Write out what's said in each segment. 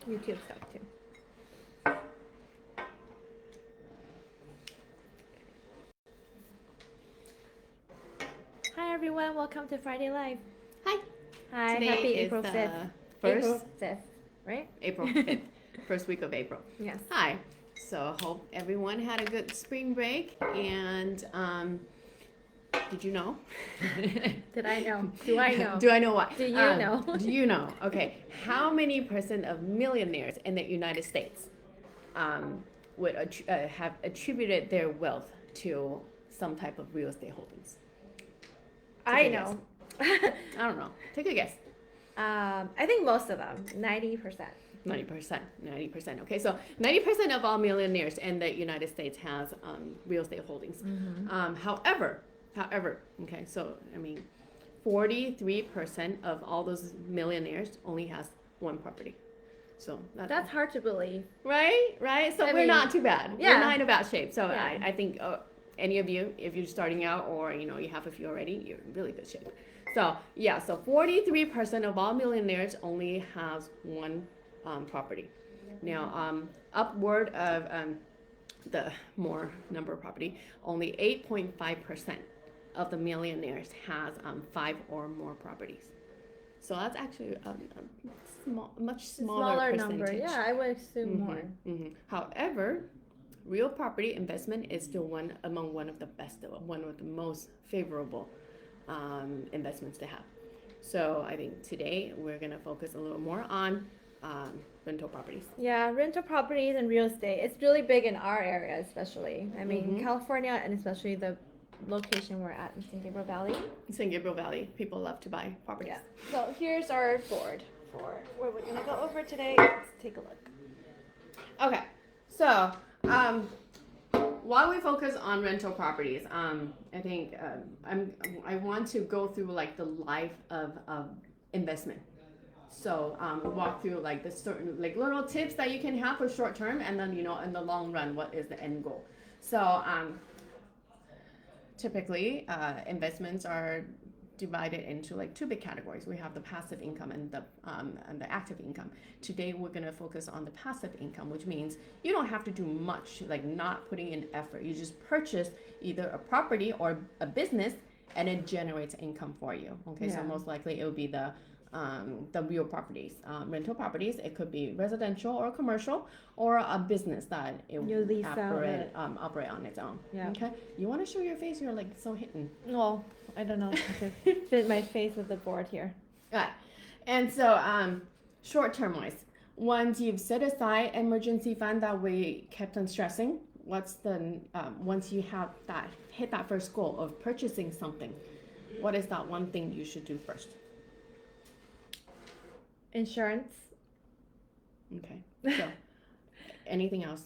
YouTube stuff too. Hi everyone, welcome to Friday Live. Hi. Hi, Today happy is April the 5th. first April 5th, right? April 5th, first week of April. Yes. Hi. So hope everyone had a good spring break. And did you know? Did I know? Do I know? Do I know what? Do you know? Do you know? Okay. How many percent of millionaires in the United States would have attributed their wealth to some type of real estate holdings? I know. I don't know. Take a guess. I think most of them, 90%. 90%. Okay, so 90% of all millionaires in the United States has real estate holdings. Mm-hmm. However, okay, so I mean, 43% of all those millionaires only has one property. So That's hard to believe. right. So I we're mean, not too bad. yeah. We're not in a bad shape. So Yeah. I think any of you, if you're starting out or you have a few already, you're in really good shape. So yeah, so 43% of all millionaires only has one property. Now, upward of the more number of property, only 8.5% of the millionaires has 5 or more properties. So that's actually much smaller percentage. Number. Yeah, I would assume more. However, real property investment is still one of the best, one of the most favorable investments to have. So I think today we're going to focus a little more on rental properties. Yeah, rental properties and real estate. It's really big in our area, especially. I mean, California, and especially the location we're at in San Gabriel Valley. San Gabriel Valley, people love to buy properties. Yeah. So here's our board for what we're gonna go over today. Let's take a look. Okay, so while we focus on rental properties, I think I want to go through like the life of investment. So walk through like the certain like little tips that you can have for short term, and then in the long run, what is the end goal? So typically investments are divided into like two big categories. We have the passive income and the active income. Today we're going to focus on the passive income, which means you don't have to do much, like not putting in effort. You just purchase either a property or a business, and it generates income for you. Okay, so most likely it will be the real properties, rental properties. It could be residential or commercial, or a business that it will operate on its own. Yeah. Okay. You want to show your face? You're like so hidden. Well, I don't know if I could fit my face with the board here. Right. And so, short-term wise, once you've set aside emergency fund that we kept on stressing, what's the once you have that hit that first goal of purchasing something, what is that one thing you should do first? Insurance. Okay. So anything else,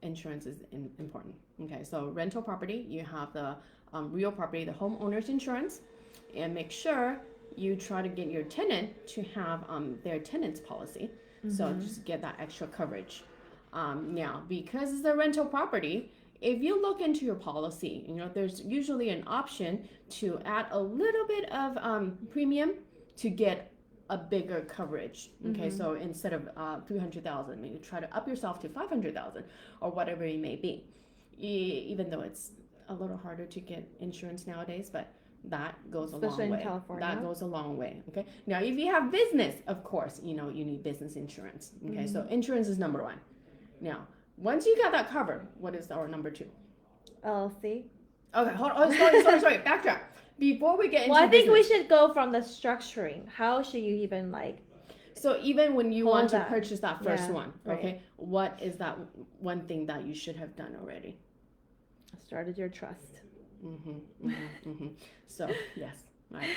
insurance is important. Okay. So rental property, you have the real property, the homeowner's insurance, and make sure you try to get your tenant to have their tenant's policy. So just get that extra coverage. Now, because it's a rental property, if you look into your policy, there's usually an option to add a little bit of premium to get a bigger coverage. Okay, so instead of 300,000, maybe try to up yourself to 500,000 or whatever it may be. Even though it's a little harder to get insurance nowadays, but that goes Especially a long way. In California. That goes a long way. Okay. Now, if you have business, of course, you need business insurance. Okay, so insurance is number one. Now, once you got that covered, what is our number two? LLC. Okay, hold on. Sorry. Backtrack. Before we get into I think we business, should go from the structuring. How should you even So even when you want to purchase that first Yeah, one, right. okay, what is that one thing that you should have done already? started your trust? So yes, right.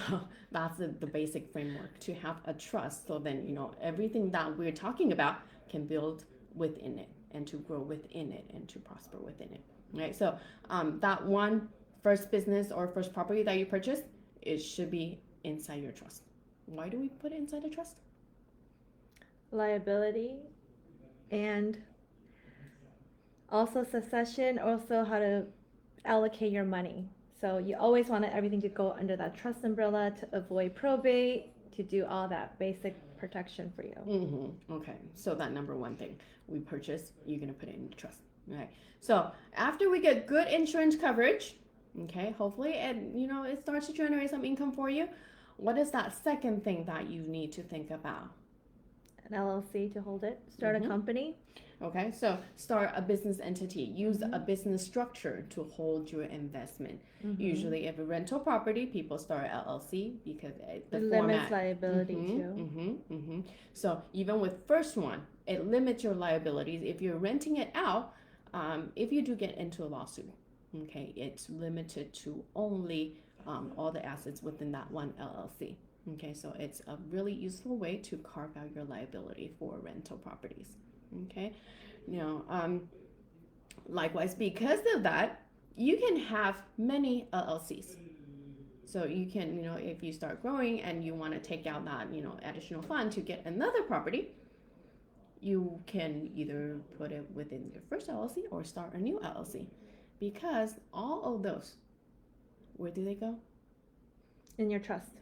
So that's the basic framework to have a trust. So then everything that we're talking about can build within it, and to grow within it, and to prosper within it. Right. So that one first business or first property that you purchase, it should be inside your trust. Why do we put it inside a trust? Liability, and also succession, also how to allocate your money. So you always want everything to go under that trust umbrella to avoid probate, to do all that basic protection for you. Okay, so that number one thing we purchase, you're gonna put it in the trust. Okay, so after we get good insurance coverage, okay, hopefully it starts to generate some income for you. What is that second thing that you need to think about? An LLC to hold it. Start a company. Okay, so start a business entity. Use a business structure to hold your investment. Usually, if a rental property, people start LLC because the it format limits liability too. So even with first one, it limits your liabilities. If you're renting it out, if you do get into a lawsuit, okay, it's limited to only all the assets within that one LLC. Okay, so it's a really useful way to carve out your liability for rental properties. Okay, likewise, because of that, you can have many LLCs. So you can, if you start growing and you want to take out that, additional fund to get another property, you can either put it within your first LLC or start a new LLC, because all of those, where do they go? In your trust.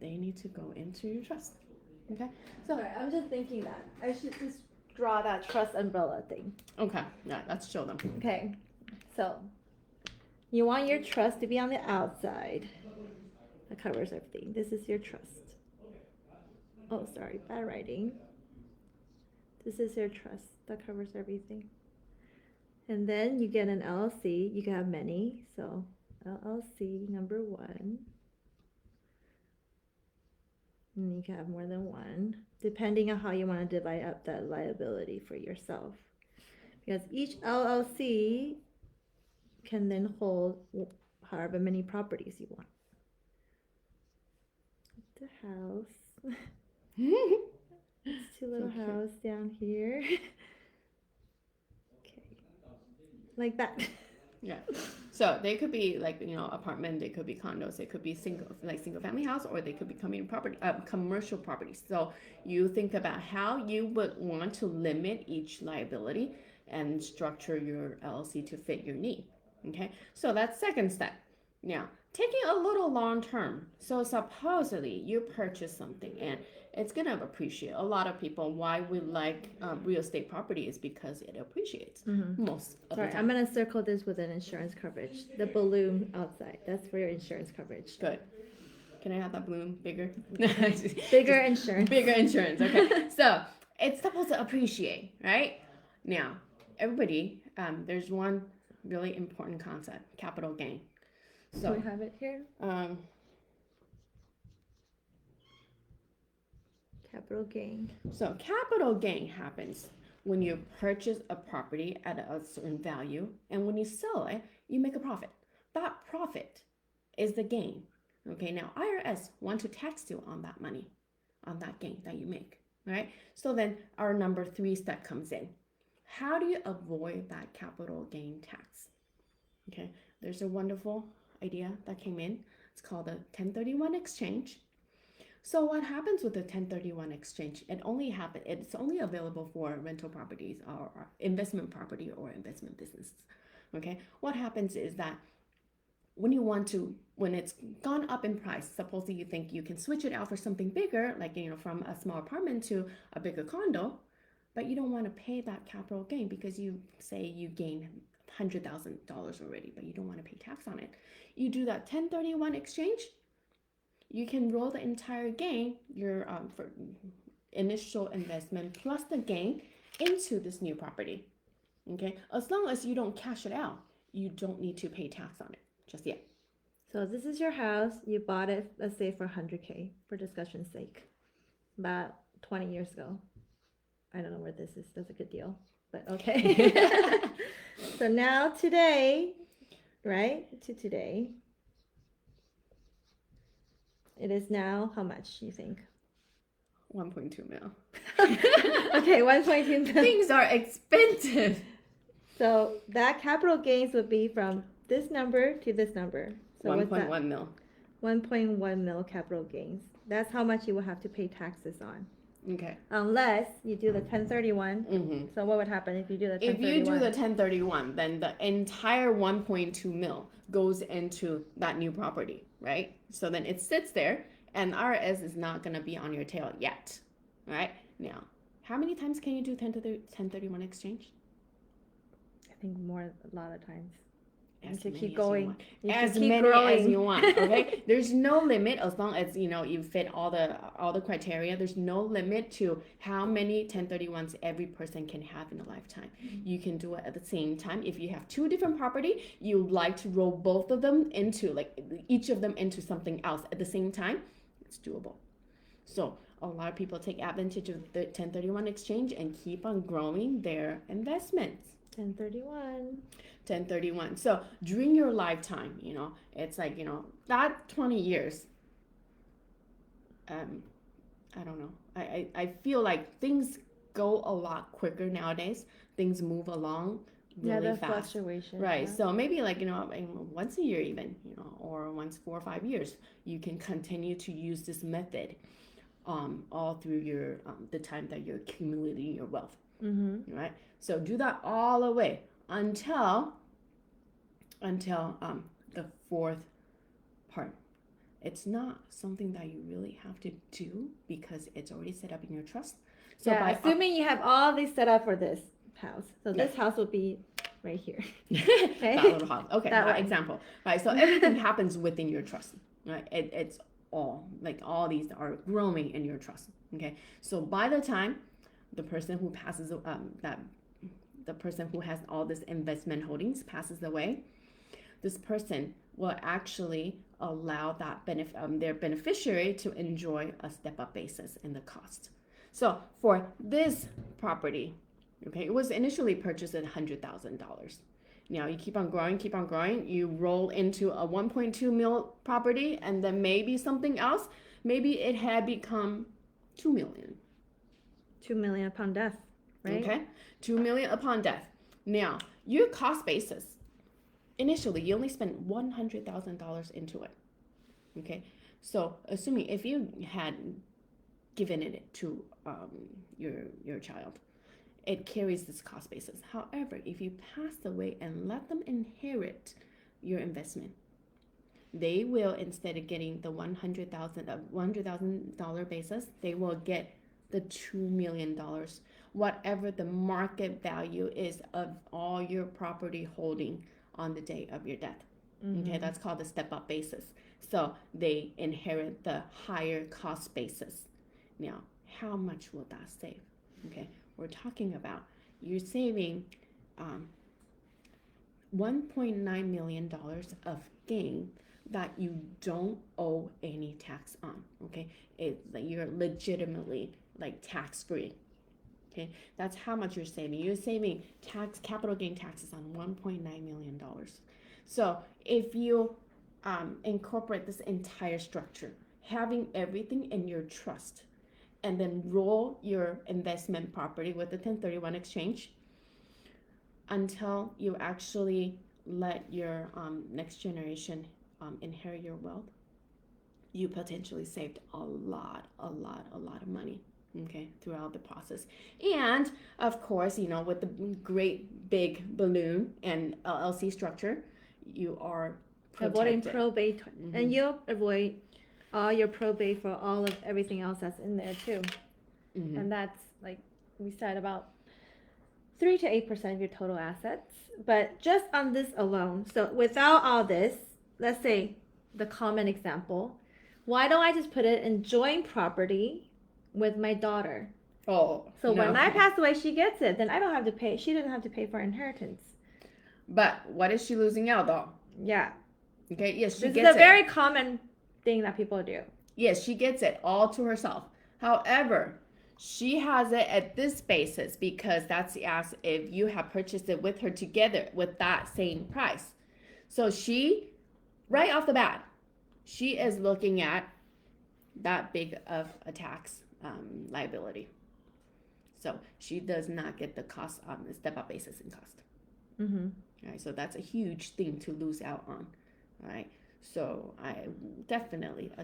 They need to go into your trust. Okay. So sorry, I'm just thinking that I should just draw that trust umbrella thing. Okay. Yeah, let's show them. Okay. So you want your trust to be on the outside. That covers everything. This is your trust. Oh, sorry, bad writing. This is your trust. That covers everything. And then you get an LLC. You can have many. So LLC number one. And you can have more than one, depending on how you want to divide up that liability for yourself. Because each LLC can then hold however many properties you want. The house. It's two little house down here. Okay. Like that. Yeah. So they could be like, apartment, they could be condos, they could be single family house, or they could be commercial properties. So you think about how you would want to limit each liability and structure your LLC to fit your need. Okay. So that's second step. Now, taking a little long term. So supposedly you purchase something and it's going to appreciate. A lot of people, why we like real estate property is because it appreciates most of the time. I'm going to circle this with an insurance coverage. The balloon outside. That's for your insurance coverage. Good. Can I have that balloon bigger? Bigger insurance. Bigger insurance. Okay. So it's supposed to appreciate, right? Now, everybody, there's one really important concept, capital gain. So do we have it here? Capital gain. So capital gain happens when you purchase a property at a certain value, and when you sell it, you make a profit. That profit is the gain. Okay, now IRS want to tax you on that money, on that gain that you make, right? So then our number 3 step comes in. How do you avoid that capital gain tax? Okay, there's a wonderful idea that came in. It's called a 1031 exchange. So what happens with the 1031 exchange? It's only available for rental properties or investment property or investment businesses. Okay, what happens is that when it's gone up in price, supposedly you think you can switch it out for something bigger, like from a small apartment to a bigger condo, but you don't want to pay that capital gain because you say you gain $100,000 already, but you don't want to pay tax on it. You do that 1031 exchange, you can roll the entire gain, your for initial investment plus the gain, into this new property. Okay, as long as you don't cash it out, you don't need to pay tax on it just yet. So this is your house. You bought it, let's say, for $100K, for discussion's sake, about 20 years ago. I don't know where this is. That's a good deal, but okay. So now today, right? To today, it is now how much you think? 1.2 mil. Okay, 1.2 mil. Things are expensive. So that capital gains would be from this number to this number. So 1.1 mil. 1.1 mil capital gains. That's how much you will have to pay taxes on. Okay. Unless you do the 1031. So what would happen if you do the 1031? If you do the 1031, then the entire 1.2 mil goes into that new property, right? So then it sits there, and IRS is not going to be on your tail yet. right? Now, how many times can you do 1031 exchange? I think a lot of times. As To many keep as going. you want. You As should keep many growing. as you want. Okay. There's no limit as long as you fit all the criteria. There's no limit to how many 1031s every person can have in a lifetime. You can do it at the same time. If you have two different property, you like to roll both of them into each of them into something else at the same time, it's doable. So a lot of people take advantage of the 1031 exchange and keep on growing their investments. 1031. So during your lifetime, it's that 20 years. I don't know. I feel like things go a lot quicker nowadays. Things move along really the fast. Fluctuation. Right. Yeah. So maybe once a year even, or once 4 or 5 years, you can continue to use this method all through your the time that you're accumulating your wealth. Mm-hmm. Right. So do that all the way until the fourth part. It's not something that you really have to do because it's already set up in your trust. So assuming you have all these set up for this house. So this house will be right here. Okay. That little house. Okay, that example. Right. So everything happens within your trust. Right. It's all these are growing in your trust. Okay. So by the time the person who passes the person who has all this investment holdings passes away, this person will actually allow that their beneficiary to enjoy a step-up basis in the cost. So for this property, okay, it was initially purchased at $100,000. Now you keep on growing, you roll into a 1.2 mil property, and then maybe something else, maybe it had become 2 million. 2 million upon death, right? Okay, 2 million upon death. Now your cost basis, initially you only spent $100,000 into it. Okay, so assuming if you had given it to your child, it carries this cost basis. However, if you pass away and let them inherit your investment, they will, instead of getting the $100,000 basis, they will get the $2 million, whatever the market value is of all your property holding on the day of your death. Mm-hmm. Okay, that's called the step-up basis. So they inherit the higher cost basis. Now, how much will that save? Okay, we're talking about you're saving $1.9 million of gain that you don't owe any tax on. Okay, you're legitimately tax-free. Okay, that's how much you're saving. You're saving capital gain taxes on $1.9 million. So if you incorporate this entire structure, having everything in your trust, and then roll your investment property with the 1031 exchange until you actually let your next generation inherit your wealth, you potentially saved a lot of money, okay, throughout the process. And of course, with the great big balloon and LLC structure, you are protected. Avoiding probate, mm-hmm. And you'll avoid all your probate for all of everything else that's in there too. Mm-hmm. And that's, like we said, about 3 to 8% of your total assets. But just on this alone, so without all this, let's say the common example, why don't I just put it in joint property with my daughter? Oh, so no. When I pass away, she gets it. Then I don't have to pay. She doesn't have to pay for inheritance. But what is she losing out though? Yeah. Okay. Yes, she this gets it. This is a very common thing that people do. Yes, she gets it all to herself. However, she has it at this basis because that's as if you have purchased it with her together with that same price. So she, right off the bat, she is looking at that big of a tax liability. So she does not get the cost on the step-up basis in cost. Mm-hmm. All right, so that's a huge thing to lose out on. All right. So a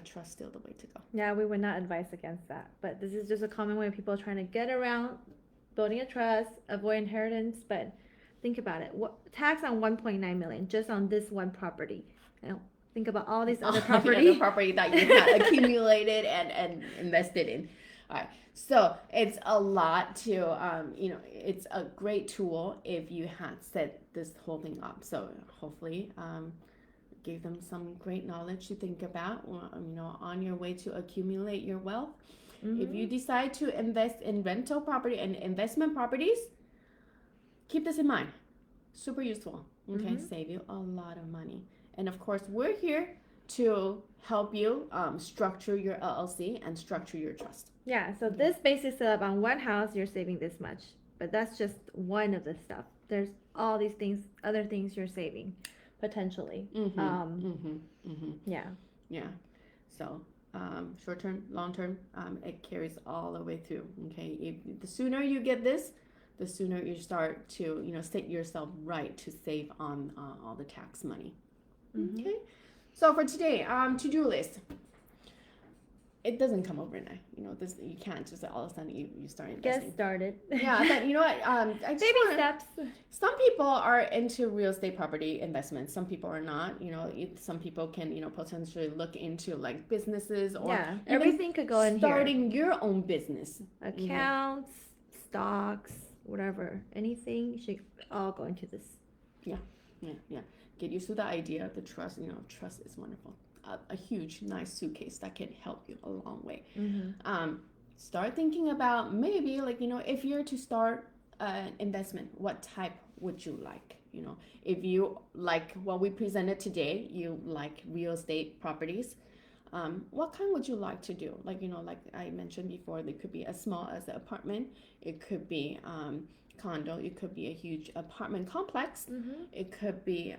trust still the way to go. Yeah, we would not advise against that. But this is just a common way of people trying to get around building a trust, avoid inheritance. But think about it. What tax on 1.9 million just on this one property? Think about all these other property. The other property that you had accumulated and invested in. All right. So it's a lot to, it's a great tool if you had set this whole thing up. So hopefully, gave them some great knowledge to think about, on your way to accumulate your wealth. If you decide to invest in rental property and investment properties, keep this in mind. Super useful. Okay, save you a lot of money. And of course, we're here to help you structure your LLC and structure your trust. Yeah, so this basically set up on one house, you're saving this much. But that's just one of the stuff. There's all these things, other things you're saving, potentially. Yeah. Yeah. So short term, long term, it carries all the way through. Okay, the sooner you get this, the sooner you start to set yourself right to save on all the tax money. Okay. So for today, to-do list. It doesn't come overnight. This you can't just all of a sudden you start investing. Get started. Yeah, but you know what? Baby steps. Some people are into real estate property investments. Some people are not. Some people can potentially look into like businesses or everything could go in here. Starting your own business. Accounts, stocks, whatever, anything should all go into this. Yeah. Get used to the idea. The trust. Trust is wonderful. A huge, nice suitcase that can help you a long way. Start thinking about maybe if you're to start an investment, what type would you like? If you like what we presented today, you like real estate properties. What kind would you like to do? Like I mentioned before, it could be as small as an apartment. It could be condo. It could be a huge apartment complex. It could be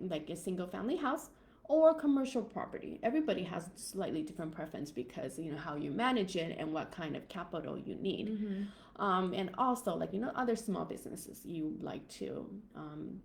like a single family house or commercial property. Everybody has slightly different preference because how you manage it and what kind of capital you need. And also other small businesses, you like to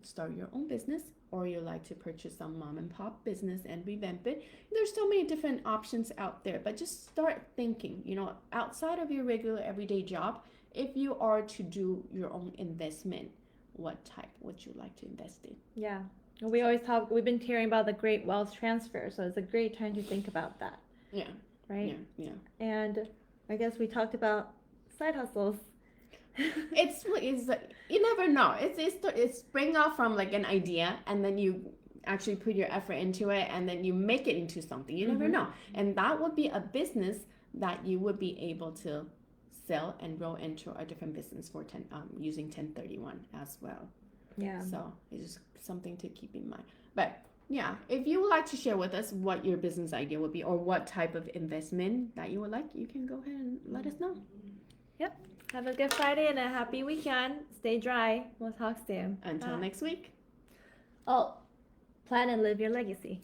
start your own business, or you like to purchase some mom and pop business and revamp it. There's so many different options out there, but just start thinking, outside of your regular everyday job, if you are to do your own investment, what type would you like to invest in? Yeah. We've been hearing about the great wealth transfer, so it's a great time to think about that. Yeah. Right? Yeah. And I guess we talked about side hustles. it's you never know. It's spring off from like an idea, and then you actually put your effort into it, and then you make it into something. You never know. And that would be a business that you would be able to sell and grow into a different business for using 1031 as well. Yeah. So it's just something to keep in mind. But yeah, if you would like to share with us what your business idea would be or what type of investment that you would like, you can go ahead and let us know. Yep. Have a good Friday and a happy weekend. Stay dry. We'll talk soon. Until next week. Oh, plan and live your legacy.